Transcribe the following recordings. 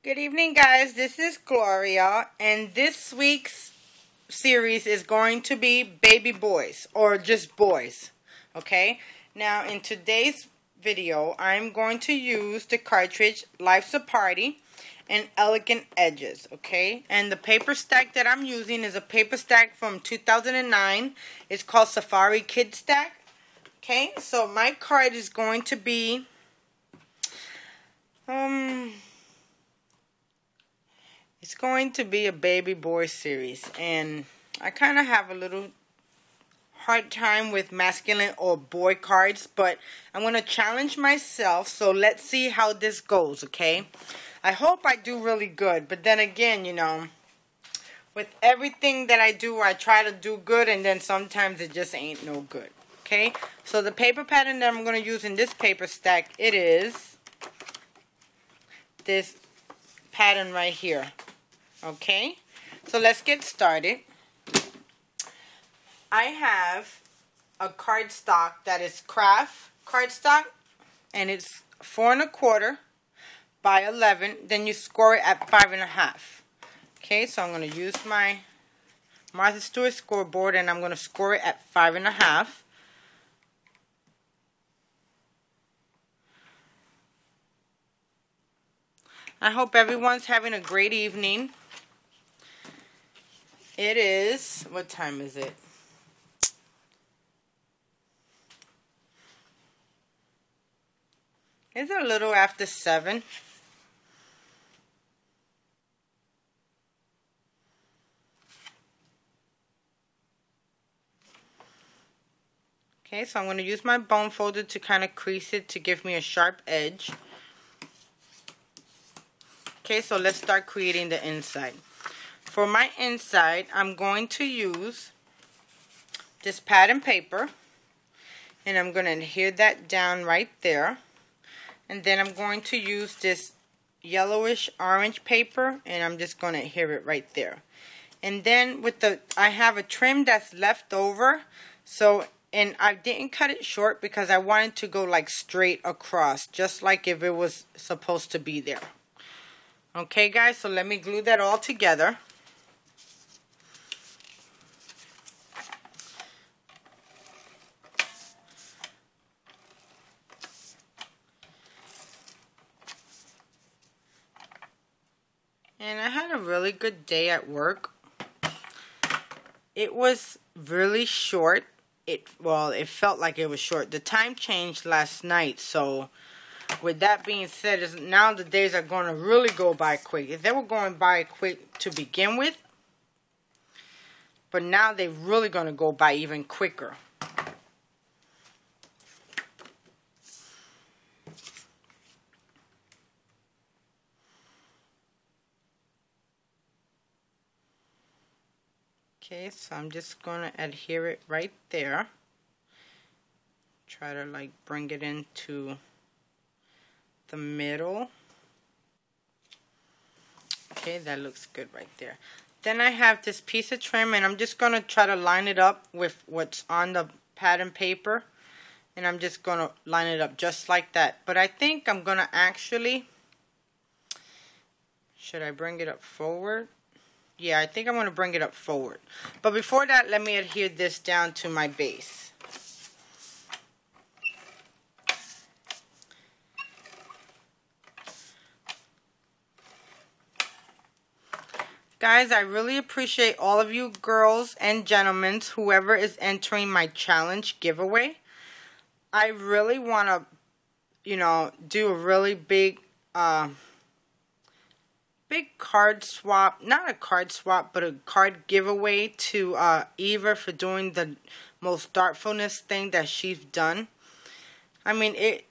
Good evening, guys. This is Gloria, and this week's series is going to be baby boys, or just boys, okay? Now, in today's video, I'm going to use the cartridge Life's a Party and Elegant Edges, okay? And the paper stack that I'm using is a paper stack from 2009. It's called Safari Kid Stack, okay? So my card is going to be, it's going to be a baby boy series, and I kind of have a little hard time with masculine or boy cards, but I'm going to challenge myself, so let's see how this goes, okay? I hope I do really good, but then again, you know, with everything that I do, I try to do good, and then sometimes it just ain't no good, okay? So the paper pattern that I'm going to use in this paper stack, it is this pattern right here. Okay, so let's get started. I have a cardstock that is craft cardstock, and it's 4 1/4 by 11. Then you score it at 5 1/2. Okay, so I'm going to use my Martha Stewart scoreboard, and I'm going to score it at 5 1/2. I hope everyone's having a great evening. It is, what time is it? It's a little after 7. Okay, so I'm going to use my bone folder to kind of crease it to give me a sharp edge. Okay, so let's start creating the inside. For my inside, I'm going to use this pattern paper, and I'm going to adhere that down right there. And then I'm going to use this yellowish orange paper, and I'm just going to adhere it right there. And then with I have a trim that's left over, so, and I didn't cut it short because I wanted to go like straight across, just like if it was supposed to be there. Okay, guys, so let me glue that all together. And I had a really good day at work. It was really short. Well, it felt like it was short. The time changed last night, so with that being said, now the days are going to really go by quick. If they were going by quick to begin with, but now they're really going to go by even quicker. Okay, so I'm just going to adhere it right there. Try to like bring it into the middle. Okay, that looks good right there. Then I have this piece of trim, and I'm just going to try to line it up with what's on the pattern paper. And I'm just going to line it up just like that. But I think I'm going to actually, should I bring it up forward? Yeah, I think I'm going to bring it up forward. But before that, let me adhere this down to my base. Guys, I really appreciate all of you girls and gentlemen, whoever is entering my challenge giveaway. I really want to, you know, do a really big card swap, not a card swap, but a card giveaway to Eva for doing the most thoughtfulness thing that she's done. I mean, it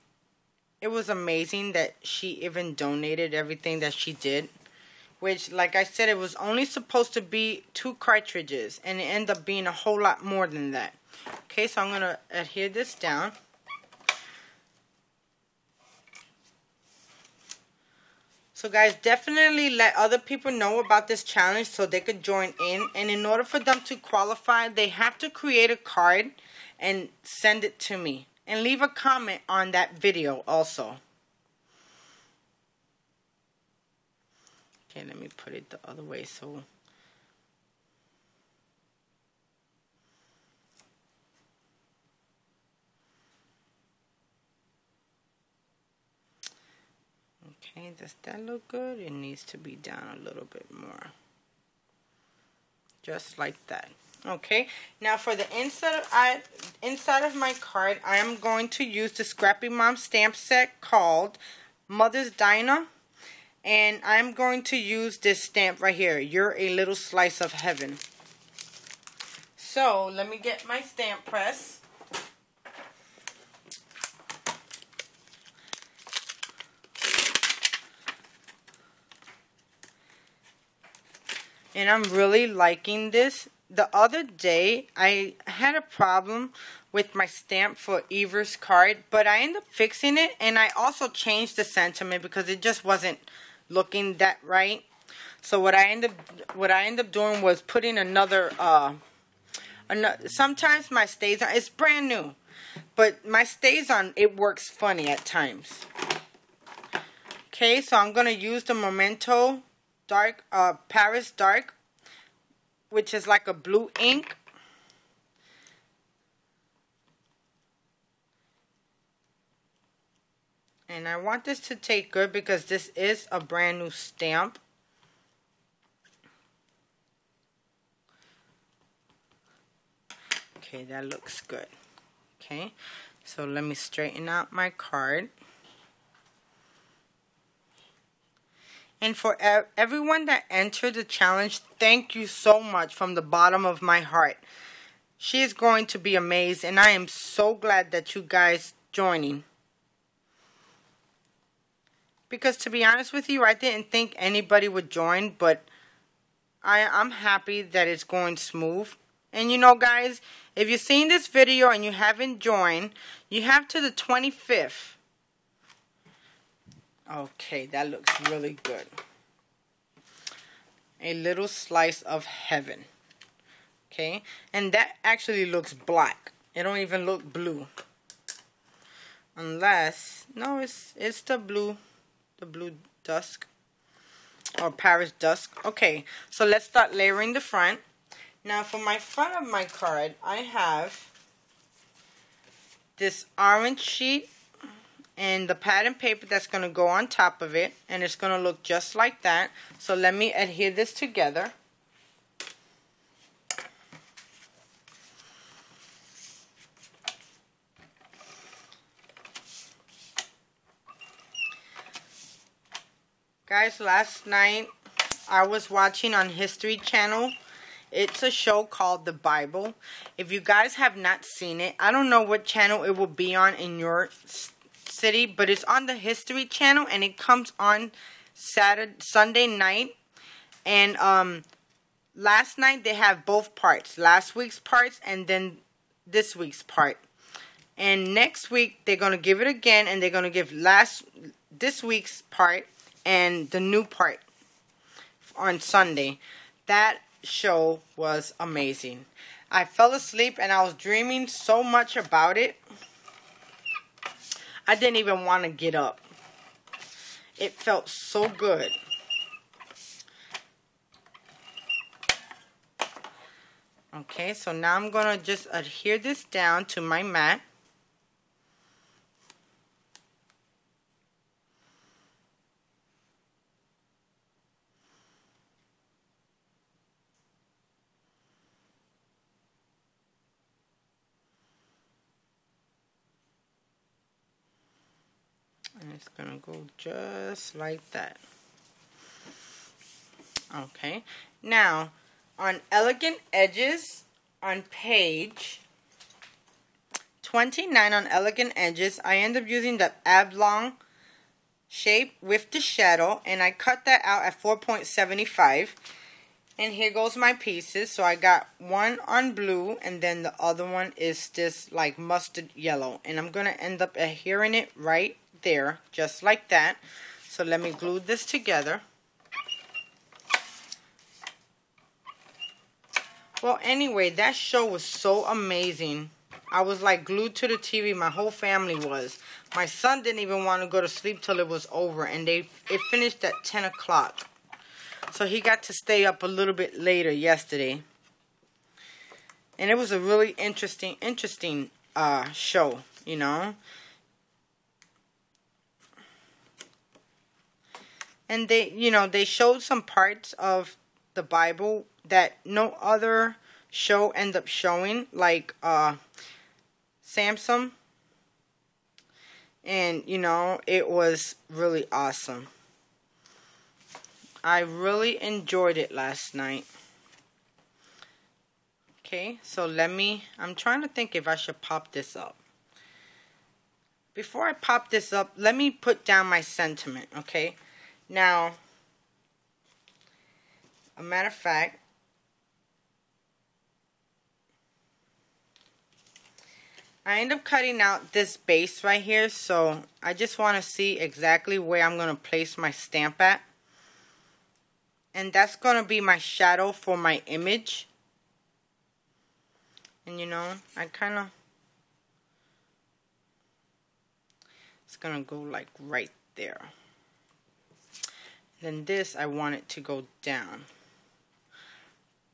was amazing that she even donated everything that she did, which, like I said, it was only supposed to be 2 cartridges, and it ended up being a whole lot more than that. Okay, so I'm going to adhere this down. So guys, definitely let other people know about this challenge so they could join in. And in order for them to qualify, they have to create a card and send it to me. And leave a comment on that video also. Okay, let me put it the other way so... Okay, does that look good? It needs to be down a little bit more. Just like that. Okay, now for the inside of my card, I am going to use the Scrappy Mom stamp set called Mother's Diner. And I'm going to use this stamp right here. You're a little slice of heaven. So, let me get my stamp press. And I'm really liking this. The other day, I had a problem with my stamp for Ever's card, but I ended up fixing it, and I also changed the sentiment because it just wasn't looking that right. So what I end up doing was putting another sometimes my stays on, it's brand new, but my stays on, it works funny at times. Okay, so I'm gonna use the Memento Dark, Paris Dark, which is like a blue ink. And I want this to take good because this is a brand new stamp. Okay, that looks good. Okay, so let me straighten out my card. And for everyone that entered the challenge, thank you so much from the bottom of my heart. She is going to be amazed, and I am so glad that you guys joining. Because to be honest with you, I didn't think anybody would join, but I'm happy that it's going smooth. And you know, guys, if you've seen this video and you haven't joined, you have to the 25th. Okay, that looks really good. A little slice of heaven. Okay, and that actually looks black. It don't even look blue. Unless, no, it's the blue dusk. Or Paris dusk. Okay, so let's start layering the front. Now for my front of my card, I have this orange sheet and the pattern paper that's going to go on top of it, and it's going to look just like that. So let me adhere this together. Guys, last night I was watching on History Channel. It's a show called The Bible. If you guys have not seen it, I don't know what channel it will be on in your city, but it's on the History Channel, and it comes on Sunday night. And last night they have both parts, last week's parts and then this week's part. And next week they're gonna give it again, and they're gonna give this week's part and the new part on Sunday. That show was amazing. I fell asleep and I was dreaming so much about it. I didn't even want to get up. It felt so good. Okay, so now I'm going to just adhere this down to my mat. And it's going to go just like that. Okay. Now, on Elegant Edges, on page 29 on Elegant Edges, I end up using the oblong shape with the shadow. And I cut that out at 4.75. And here goes my pieces. So I got one on blue, and then the other one is this like mustard yellow. And I'm going to end up adhering it right there, just like that. So let me glue this together. Well, anyway, that show was so amazing. I was like glued to the TV. My whole family was. My son didn't even want to go to sleep till it was over, and it finished at 10 o'clock. So he got to stay up a little bit later yesterday. And it was a really interesting show, you know. And they showed some parts of the Bible that no other show ended up showing, like Samson. And, it was really awesome. I really enjoyed it last night. Okay, so I'm trying to think if I should pop this up. Before I pop this up, let me put down my sentiment, okay? Now, a matter of fact, I end up cutting out this base right here, so I just want to see exactly where I'm going to place my stamp at. And that's going to be my shadow for my image. And it's going to go like right there. Then this, I want it to go down.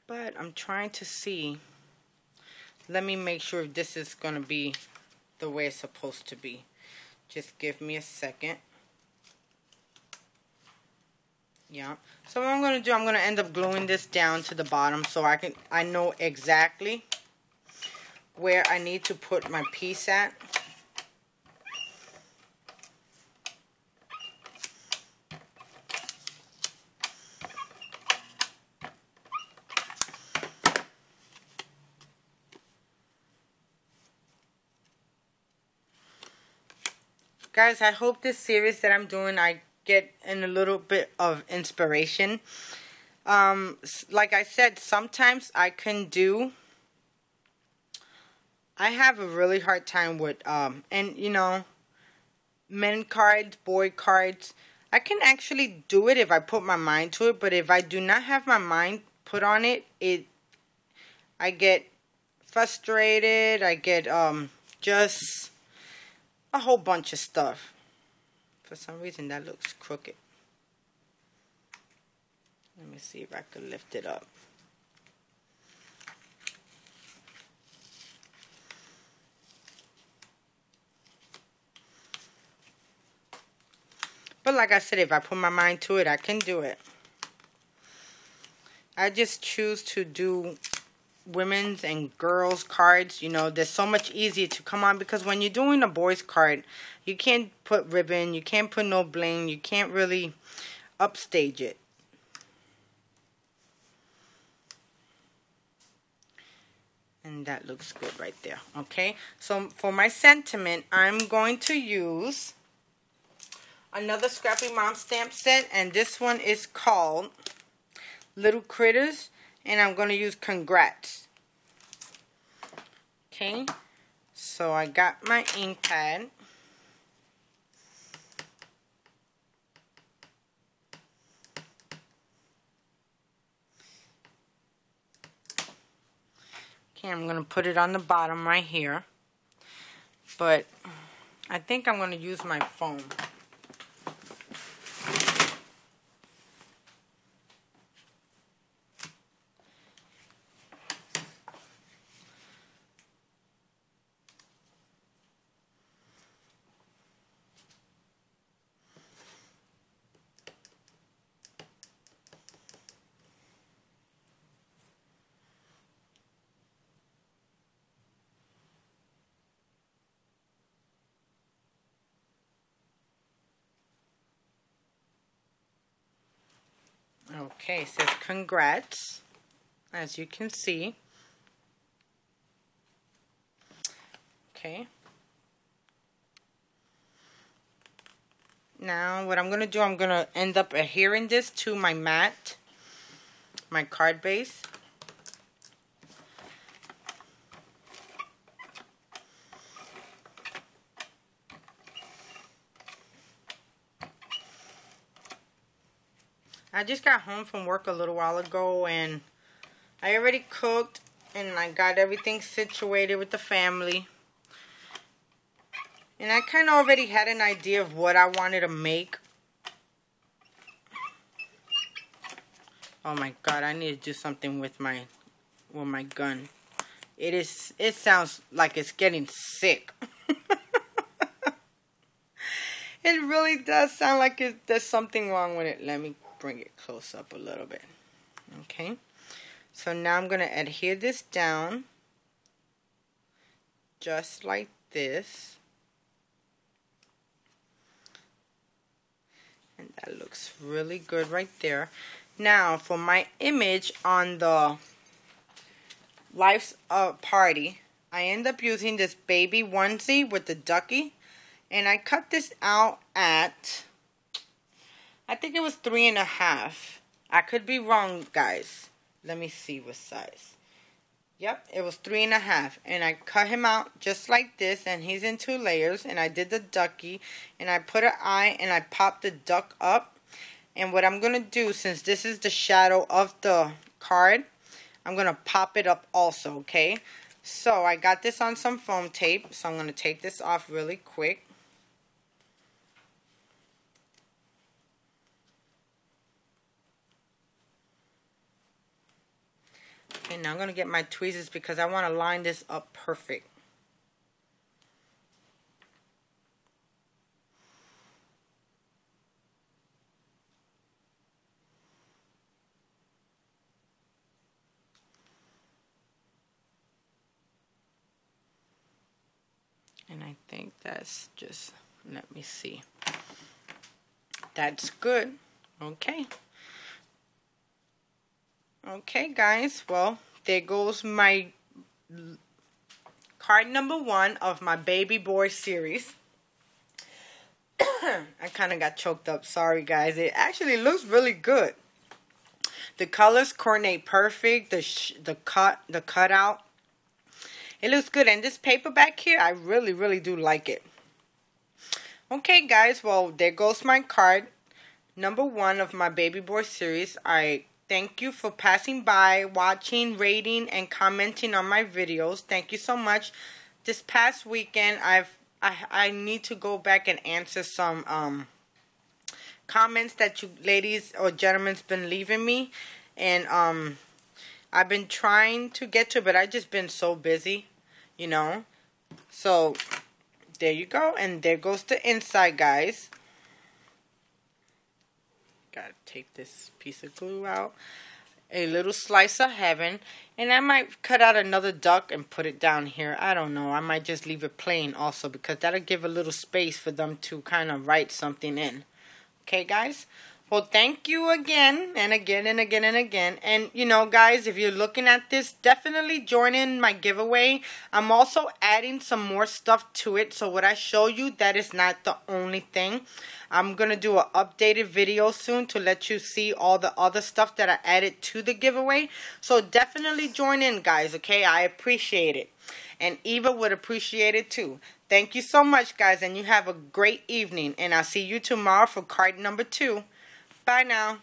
But I'm trying to see. Let me make sure this is going to be the way it's supposed to be. Just give me a second. Yeah. So what I'm going to do, I'm going to end up gluing this down to the bottom so I know exactly where I need to put my piece at. Guys, I hope this series that I'm doing, I get in a little bit of inspiration. Like I said, sometimes I have a really hard time with, men cards, boy cards. I can actually do it if I put my mind to it, but if I do not have my mind put on it, I get frustrated, I get, just a whole bunch of stuff. For some reason that looks crooked. Let me see if I can lift it up. But like I said, if I put my mind to it, I can do it. I just choose to do women's and girls cards. They're so much easier to come on, because when you're doing a boys card, you can't put ribbon, you can't put no bling, you can't really upstage it. And that looks good right there. Okay, so for my sentiment, I'm going to use another Scrappy Mom stamp set, and this one is called Little Critters. And I'm going to use Congratzzz. Okay. So I got my ink pad. Okay, I'm going to put it on the bottom right here. But I think I'm going to use my foam. Okay, it says Congratzzz, as you can see. Okay. Now, what I'm going to do, I'm going to end up adhering this to my mat, my card base. I just got home from work a little while ago, and I already cooked, and I got everything situated with the family. And I kind of already had an idea of what I wanted to make. Oh my God, I need to do something with my gun. It sounds like it's getting sick. It really does sound like there's something wrong with it. Let me bring it close up a little bit. Okay. So now I'm going to adhere this down. Just like this. And that looks really good right there. Now for my image on the Life's Party, I end up using this baby onesie with the ducky. And I cut this out at, I think it was 3.5. I could be wrong, guys. Let me see what size. Yep, it was 3.5. And I cut him out just like this. And he's in 2 layers. And I did the ducky. And I put an eye and I popped the duck up. And what I'm going to do, since this is the shadow of the card, I'm going to pop it up also, okay? So I got this on some foam tape. So I'm going to take this off really quick. Okay, now I'm going to get my tweezers because I want to line this up perfect. And I think that's just, let me see. That's good. Okay. Okay, guys. Well, there goes my card number 1 of my baby boy series. I kind of got choked up. Sorry, guys. It actually looks really good. The colors coordinate perfect. The cutout. It looks good. And this paper back here, I really, really do like it. Okay, guys. Well, there goes my card number 1 of my baby boy series. I thank you for passing by, watching, rating, and commenting on my videos. Thank you so much. This past weekend, I need to go back and answer some comments that you ladies or gentlemen's been leaving me, and I've been trying to get to, but I just been so busy, you know. So there you go, and there goes the inside, guys. Gotta take this piece of glue out. A little slice of heaven. And I might cut out another duck and put it down here. I don't know. I might just leave it plain also, because that'll give a little space for them to kind of write something in. Okay, guys? Well, thank you again and again and again and again. And, you know, guys, if you're looking at this, definitely join in my giveaway. I'm also adding some more stuff to it. So what I show you, that is not the only thing. I'm going to do an updated video soon to let you see all the other stuff that I added to the giveaway. So definitely join in, guys, okay? I appreciate it. And Eva would appreciate it too. Thank you so much, guys, and you have a great evening. And I'll see you tomorrow for card number 2. Bye now.